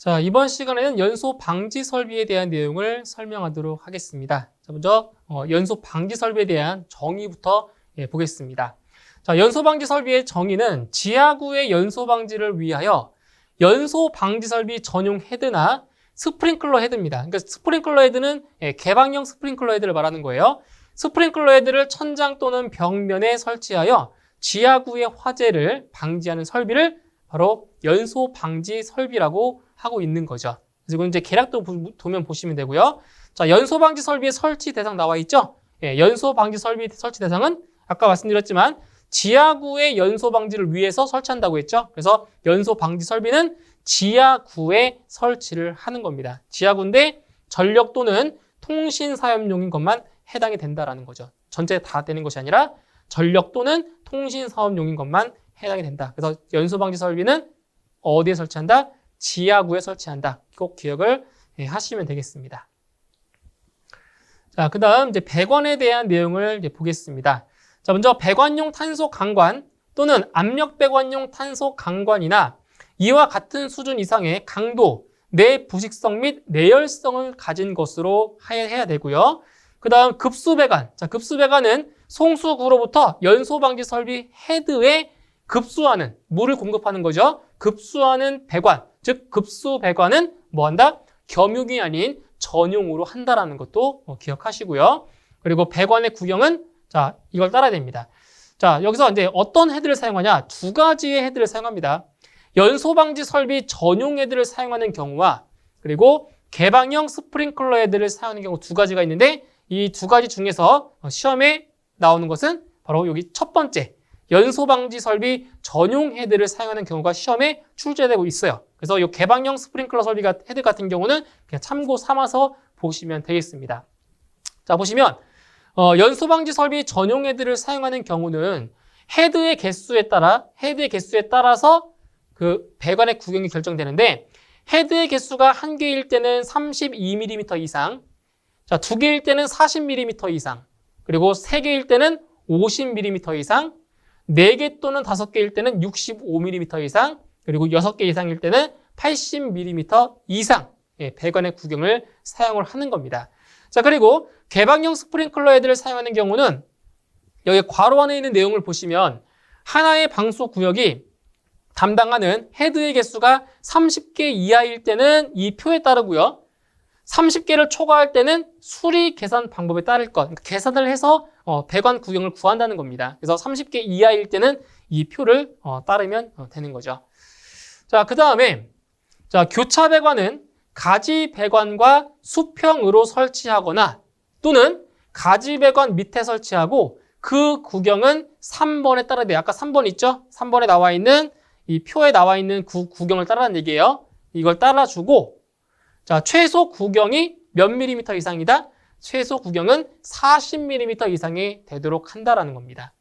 자, 이번 시간에는 연소 방지 설비에 대한 내용을 설명하도록 하겠습니다. 자, 먼저 연소 방지 설비에 대한 정의부터 보겠습니다. 자, 연소 방지 설비의 정의는 지하구의 연소 방지를 위하여 연소 방지 설비 전용 헤드나 스프링클러 헤드입니다. 그러니까 스프링클러 헤드는 개방형 스프링클러 헤드를 말하는 거예요. 스프링클러 헤드를 천장 또는 벽면에 설치하여 지하구의 화재를 방지하는 설비를 바로 연소 방지 설비라고 하고 있는 거죠. 그리고 이제 계략도 도면 보시면 되고요. 자, 연소 방지 설비의 설치 대상 나와 있죠? 연소 방지 설비 설치 대상은 아까 말씀드렸지만 지하구의 연소 방지를 위해서 설치한다고 했죠. 그래서 연소 방지 설비는 지하구에 설치를 하는 겁니다. 지하구인데 전력 또는 통신 사업용인 것만 해당이 된다라는 거죠. 전체 다 되는 것이 아니라 전력 또는 통신 사업용인 것만 해당이 된다. 그래서 연소 방지 설비는 어디에 설치한다? 지하구에 설치한다. 꼭 기억을 하시면 되겠습니다. 자, 그 다음 이제 배관에 대한 내용을 이제 보겠습니다. 자, 먼저 배관용 탄소 강관 또는 압력 배관용 탄소 강관이나 이와 같은 수준 이상의 강도, 내부식성 및 내열성을 가진 것으로 해야 되고요. 그 다음 급수배관. 자, 급수배관은 송수구로부터 연소 방지 설비 헤드에 급수하는, 물을 공급하는 거죠. 급수하는 배관, 즉 급수 배관은 뭐한다? 겸용이 아닌 전용으로 한다라는 것도 기억하시고요. 그리고 배관의 구경은 자, 이걸 따라야 됩니다. 자, 여기서 이제 어떤 헤드를 사용하냐? 두 가지의 헤드를 사용합니다. 연소 방지 설비 전용 헤드를 사용하는 경우와 그리고 개방형 스프링클러 헤드를 사용하는 경우 두 가지가 있는데 이 두 가지 중에서 시험에 나오는 것은 바로 여기 첫 번째 연소 방지 설비 전용 헤드를 사용하는 경우가 시험에 출제되고 있어요. 그래서 이 개방형 스프링클러 설비 헤드 같은 경우는 그냥 참고 삼아서 보시면 되겠습니다. 자, 보시면 연소 방지 설비 전용 헤드를 사용하는 경우는 헤드의 개수에 따라서 그 배관의 구경이 결정되는데 헤드의 개수가 한 개일 때는 32mm 이상, 자, 두 개일 때는 40mm 이상, 그리고 세 개일 때는 50mm 이상, 4개 또는 5개일 때는 65mm 이상, 그리고 6개 이상일 때는 80mm 이상 배관의 구경을 사용을 하는 겁니다. 자, 그리고 개방형 스프링클러 헤드를 사용하는 경우는 여기 괄호 안에 있는 내용을 보시면 하나의 방수 구역이 담당하는 헤드의 개수가 30개 이하일 때는 이 표에 따르고요. 30개를 초과할 때는 수리 계산 방법에 따를 것, 그러니까 계산을 해서 배관 구경을 구한다는 겁니다. 그래서 30개 이하일 때는 이 표를 따르면 되는 거죠. 자, 그 다음에 자, 교차 배관은 가지 배관과 수평으로 설치하거나 또는 가지 배관 밑에 설치하고 그 구경은 3번에 따라야 돼요. 아까 3번 있죠? 3번에 나와 있는 이 표에 나와 있는 구경을 따르라는 얘기예요. 이걸 따라주고 자, 최소 구경이 몇 밀리미터 이상이다? 최소 구경은 40mm 이상이 되도록 한다라는 겁니다.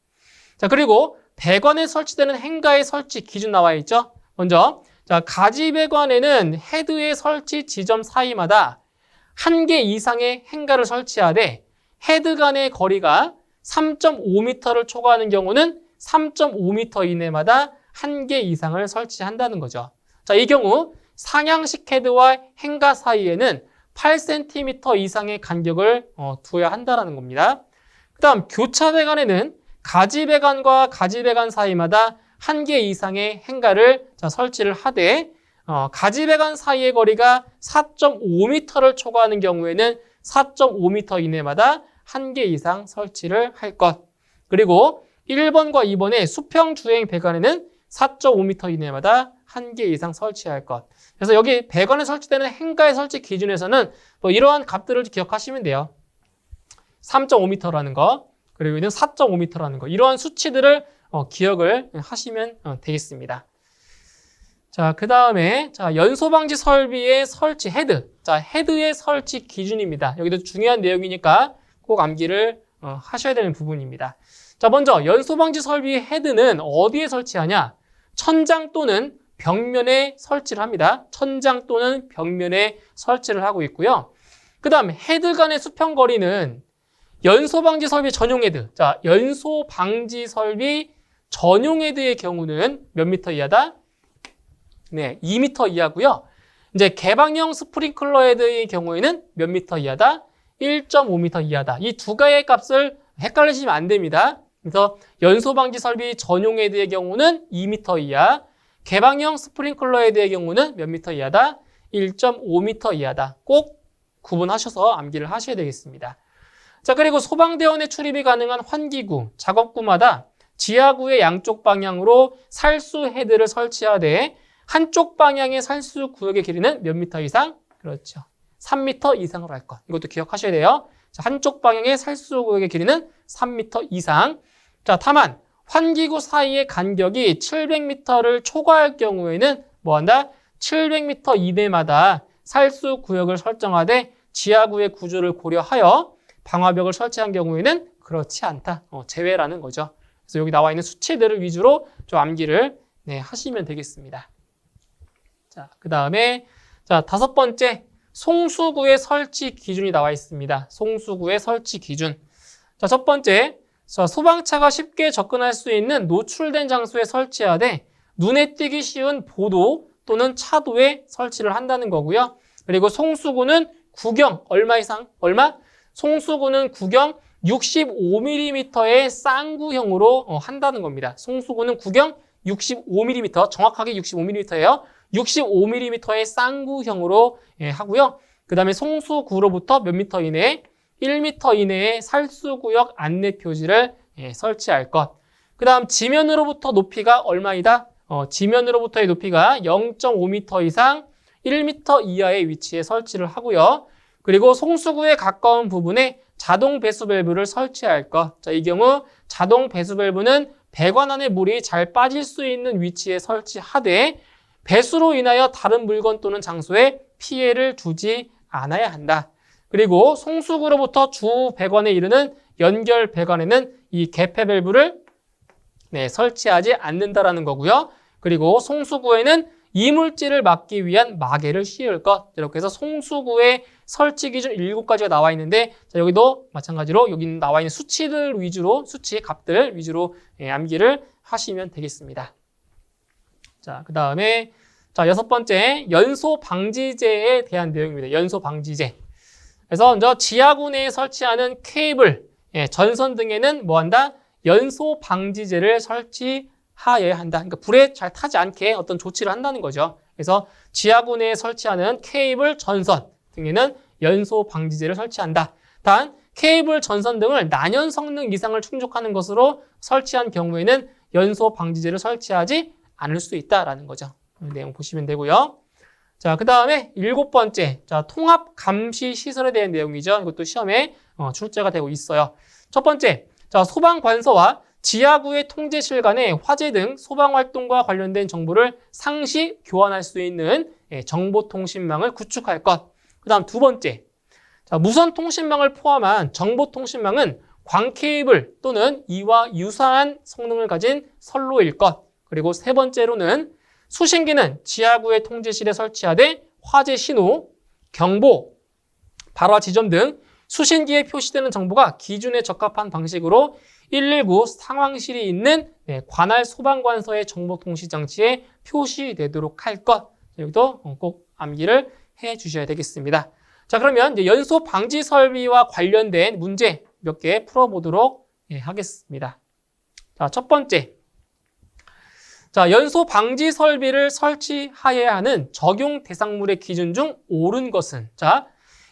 자, 그리고 배관에 설치되는 행가의 설치 기준 나와 있죠? 먼저 자, 가지 배관에는 헤드의 설치 지점 사이마다 1개 이상의 행가를 설치하되 헤드 간의 거리가 3.5m를 초과하는 경우는 3.5m 이내마다 1개 이상을 설치한다는 거죠. 자, 이 경우 상향식 헤드와 행가 사이에는 8cm 이상의 간격을 두어야 한다는 겁니다. 그 다음 교차 배관에는 가지 배관과 가지 배관 사이마다 1개 이상의 행가를 설치를 하되 가지 배관 사이의 거리가 4.5m를 초과하는 경우에는 4.5m 이내마다 1개 이상 설치를 할 것. 그리고 1번과 2번의 수평 주행 배관에는 4.5m 이내마다 1개 이상 설치할 것. 그래서 여기 배관에 설치되는 행가의 설치 기준에서는 뭐 이러한 값들을 기억하시면 돼요. 3.5m라는 거, 그리고 4.5m라는 거. 이러한 수치들을 기억을 하시면 되겠습니다. 자, 그 다음에 자, 연소 방지 설비의 설치 헤드. 자, 헤드의 설치 기준입니다. 여기도 중요한 내용이니까 꼭 암기를 하셔야 되는 부분입니다. 자, 먼저 연소 방지 설비 헤드는 어디에 설치하냐? 천장 또는 벽면에 설치를 합니다. 천장 또는 벽면에 설치를 하고 있고요. 그 다음 헤드 간의 수평 거리는 연소 방지 설비 전용 헤드. 자, 연소 방지 설비 전용 헤드의 경우는 몇 미터 이하다? 네, 2m 이하고요. 이제 개방형 스프링클러 헤드의 경우에는 몇 미터 이하다? 1.5m 이하다. 이 두 가지의 값을 헷갈리시면 안 됩니다. 그래서 연소 방지 설비 전용 헤드의 경우는 2m 이하, 개방형 스프링클러 헤드의 경우는 몇 미터 이하다? 1.5m 이하다. 꼭 구분하셔서 암기를 하셔야 되겠습니다. 자, 그리고 소방대원의 출입이 가능한 환기구, 작업구마다 지하구의 양쪽 방향으로 살수 헤드를 설치하되 한쪽 방향의 살수 구역의 길이는 몇 미터 이상? 그렇죠. 3m 이상으로 할 것. 이것도 기억하셔야 돼요. 자, 한쪽 방향의 살수 구역의 길이는 3m 이상. 자, 다만 환기구 사이의 간격이 700m를 초과할 경우에는 뭐한다? 700m 이내마다 살수 구역을 설정하되 지하구의 구조를 고려하여 방화벽을 설치한 경우에는 그렇지 않다. 제외라는 거죠. 그래서 여기 나와 있는 수치들을 위주로 좀 암기를 하시면 되겠습니다. 자, 그 다음에 자, 5번째 송수구의 설치 기준이 나와 있습니다. 송수구의 설치 기준. 자, 첫 번째, 자, 소방차가 쉽게 접근할 수 있는 노출된 장소에 설치하되 눈에 띄기 쉬운 보도 또는 차도에 설치를 한다는 거고요. 그리고 송수구는 구경 얼마 이상? 얼마? 송수구는 구경 65mm의 쌍구형으로 한다는 겁니다. 송수구는 구경 65mm, 정확하게 65mm예요. 65mm의 쌍구형으로 하고요. 그 다음에 송수구로부터 몇 미터 이내에? 1m 이내에 살수구역 안내 표지를 설치할 것. 그 다음 지면으로부터 높이가 얼마이다? 지면으로부터의 높이가 0.5m 이상 1m 이하의 위치에 설치를 하고요. 그리고 송수구에 가까운 부분에 자동 배수 밸브를 설치할 것. 자, 이 경우 자동 배수 밸브는 배관 안에 물이 잘 빠질 수 있는 위치에 설치하되 배수로 인하여 다른 물건 또는 장소에 피해를 주지 않아야 한다. 그리고 송수구로부터 주 배관에 이르는 연결 배관에는 이 개폐 밸브를 설치하지 않는다라는 거고요. 그리고 송수구에는 이물질을 막기 위한 마개를 씌울 것. 이렇게 해서 송수구의 설치 기준 7가지가 나와 있는데, 자, 여기도 마찬가지로 여기 나와 있는 수치들 위주로, 수치 값들 위주로 암기를 하시면 되겠습니다. 자, 그 다음에 자, 6번째 연소 방지제에 대한 내용입니다. 연소 방지제. 그래서 먼저 지하구 내에 설치하는 케이블, 전선 등에는 뭐한다? 연소 방지제를 설치하여야 한다. 그러니까 불에 잘 타지 않게 어떤 조치를 한다는 거죠. 그래서 지하구 내에 설치하는 케이블, 전선 등에는 연소 방지제를 설치한다. 단 케이블, 전선 등을 난연 성능 이상을 충족하는 것으로 설치한 경우에는 연소 방지제를 설치하지 않을 수 있다라는 거죠. 내용 보시면 되고요. 자, 그 다음에 7번째, 자, 통합 감시 시설에 대한 내용이죠. 이것도 시험에 출제가 되고 있어요. 첫 번째, 자, 소방관서와 지하구의 통제실 간의 화재 등 소방활동과 관련된 정보를 상시 교환할 수 있는 정보통신망을 구축할 것. 그 다음 2번째, 자, 무선통신망을 포함한 정보통신망은 광케이블 또는 이와 유사한 성능을 가진 선로일 것. 그리고 3번째로는 수신기는 지하구의 통제실에 설치하되 화재 신호, 경보, 발화 지점 등 수신기에 표시되는 정보가 기준에 적합한 방식으로 119 상황실이 있는 관할 소방관서의 정보통신장치에 표시되도록 할 것. 여기도 꼭 암기를 해 주셔야 되겠습니다. 자, 그러면 이제 연소 방지 설비와 관련된 문제 몇 개 풀어보도록 하겠습니다. 자, 첫 번째. 자, 연소 방지 설비를 설치하여야 하는 적용 대상물의 기준 중 옳은 것은? 자,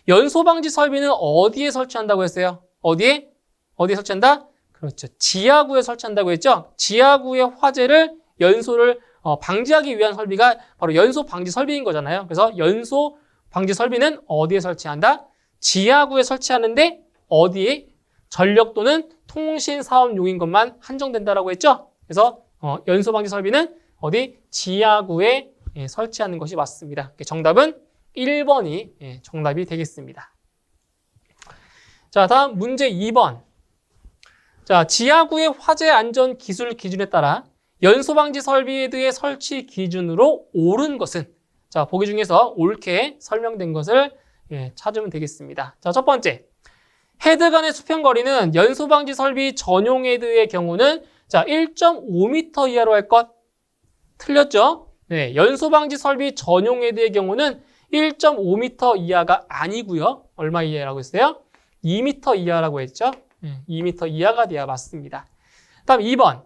연소 방지 설비는 어디에 설치한다고 했어요? 어디에 설치한다? 그렇죠. 지하구에 설치한다고 했죠? 지하구의 화재를 연소를 방지하기 위한 설비가 바로 연소 방지 설비인 거잖아요. 그래서 연소 방지 설비는 어디에 설치한다? 지하구에 설치하는데 어디에? 전력 또는 통신 사업용인 것만 한정된다라고 했죠? 그래서 연소 방지 설비는 어디? 지하구에 설치하는 것이 맞습니다. 정답은 1번이 정답이 되겠습니다. 자, 다음 문제 2번. 자, 지하구의 화재 안전 기술 기준에 따라 연소 방지 설비에 대해 설치 기준으로 옳은 것은? 자, 보기 중에서 옳게 설명된 것을 찾으면 되겠습니다. 자, 첫 번째. 헤드 간의 수평거리는 연소 방지 설비 전용 헤드의 경우는 자, 1.5m 이하로 할 것. 틀렸죠? 네, 연소 방지 설비 전용 헤드의 경우는 1.5m 이하가 아니고요. 얼마 이하라고 했어요? 2m 이하라고 했죠. 2m 이하가 돼야 맞습니다. 다음 2번.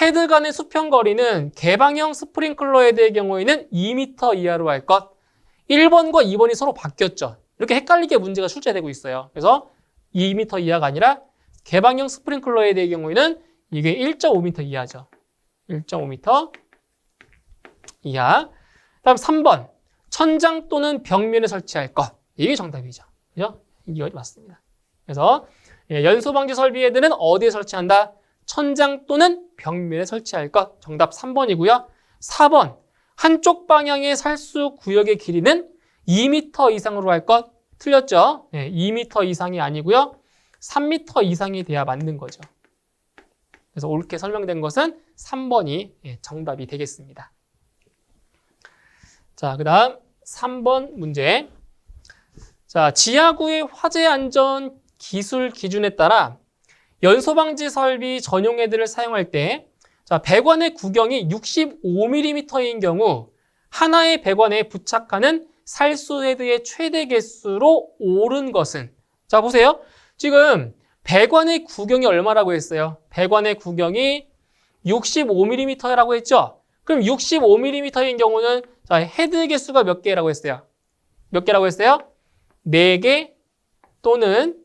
헤드 간의 수평거리는 개방형 스프링클러 헤드의 경우에는 2m 이하로 할 것. 1번과 2번이 서로 바뀌었죠. 이렇게 헷갈리게 문제가 출제되고 있어요. 그래서 2m 이하가 아니라 개방형 스프링클러 헤드의 경우에는 이게 1.5m 이하죠. 1.5m 이하. 다음 3번. 천장 또는 벽면에 설치할 것. 이게 정답이죠. 그죠? 이게 맞습니다. 그래서 연소방지 설비 헤드는 어디에 설치한다? 천장 또는 벽면에 설치할 것. 정답 3번이고요. 4번. 한쪽 방향의 살수 구역의 길이는 2m 이상으로 할 것. 틀렸죠? 2m 이상이 아니고요. 3m 이상이 돼야 맞는 거죠. 그래서 옳게 설명된 것은 3번이 정답이 되겠습니다. 자, 그 다음 3번 문제. 자, 지하구의 화재 안전 기술 기준에 따라 연소방지 설비 전용 헤드를 사용할 때 자, 배관의 구경이 65mm인 경우 하나의 배관에 부착하는 살수 헤드의 최대 개수로 옳은 것은 자, 보세요. 지금 배관의 구경이 얼마라고 했어요? 배관의 구경이 65mm라고 했죠? 그럼 65mm인 경우는 자, 헤드 개수가 몇 개라고 했어요? 몇 개라고 했어요? 4개 또는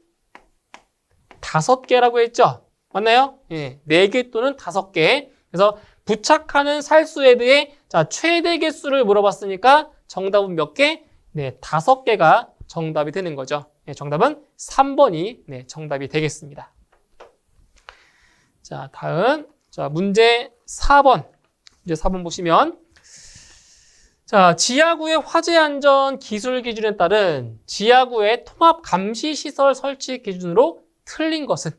5개라고 했죠? 맞나요? 4개 또는 5개. 그래서 부착하는 살수 헤드의 자, 최대 개수를 물어봤으니까 정답은 몇 개? 5개가 정답이 되는 거죠. 정답은 3번이 정답이 되겠습니다. 자, 다음. 자, 문제 4번. 문제 4번 보시면 자, 지하구의 화재 안전 기술 기준에 따른 지하구의 통합 감시 시설 설치 기준으로 틀린 것은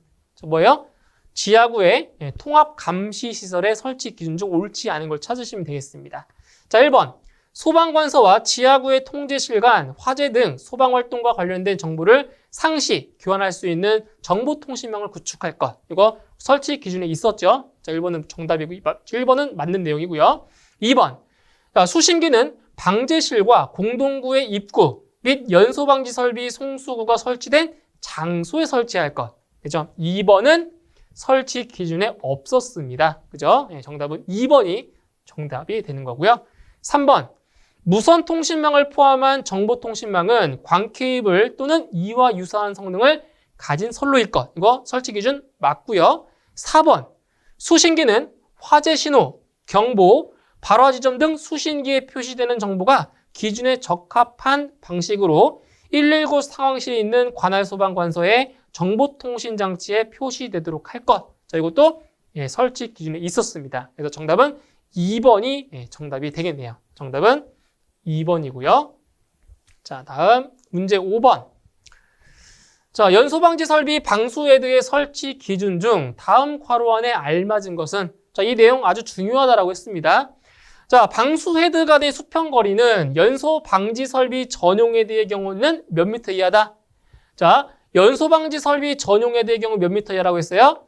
뭐예요? 지하구의 통합 감시 시설의 설치 기준 중 옳지 않은 걸 찾으시면 되겠습니다. 자, 1번. 소방관서와 지하구의 통제실 간 화재 등 소방활동과 관련된 정보를 상시 교환할 수 있는 정보통신망을 구축할 것. 이거 설치 기준에 있었죠? 자, 1번은 정답이고 1번은 맞는 내용이고요. 2번. 자, 수신기는 방제실과 공동구의 입구 및 연소방지 설비 송수구가 설치된 장소에 설치할 것. 그죠? 2번은 설치 기준에 없었습니다. 그죠? 정답은 2번이 정답이 되는 거고요. 3번. 무선 통신망을 포함한 정보통신망은 광케이블 또는 이와 유사한 성능을 가진 선로일 것. 이거 설치 기준 맞고요. 4번. 수신기는 화재 신호, 경보, 발화 지점 등 수신기에 표시되는 정보가 기준에 적합한 방식으로 119 상황실에 있는 관할 소방관서의 정보통신 장치에 표시되도록 할 것. 자, 이것도 설치 기준에 있었습니다. 그래서 정답은 2번이 정답이 되겠네요. 정답은 2번이고요. 자, 다음 문제 5번. 자, 연소방지 설비 방수 헤드의 설치 기준 중 다음 괄호 안에 알맞은 것은 자, 이 내용 아주 중요하다라고 했습니다. 자, 방수 헤드 간의 수평거리는 연소 방지 설비 전용 헤드의 경우는 몇 미터 이하다? 자, 연소 방지 설비 전용 헤드의 경우 몇 미터 이하라고 했어요?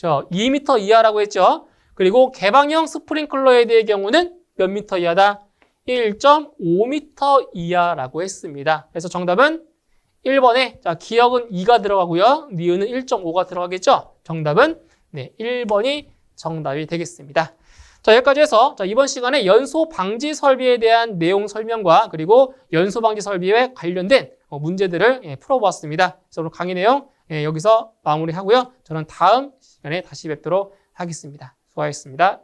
2미터 이하라고 했죠. 그리고 개방형 스프링클러 헤드의 경우는 몇 미터 이하다? 1.5미터 이하라고 했습니다. 그래서 정답은 1번에 자, 기억은 2가 들어가고요. 니은은 1.5가 들어가겠죠? 정답은 1번이 정답이 되겠습니다. 자, 여기까지 해서 자, 이번 시간에 연소 방지 설비에 대한 내용 설명과 그리고 연소 방지 설비에 관련된 문제들을 풀어보았습니다. 그래서 오늘 강의 내용 여기서 마무리하고요. 저는 다음 시간에 다시 뵙도록 하겠습니다. 수고하셨습니다.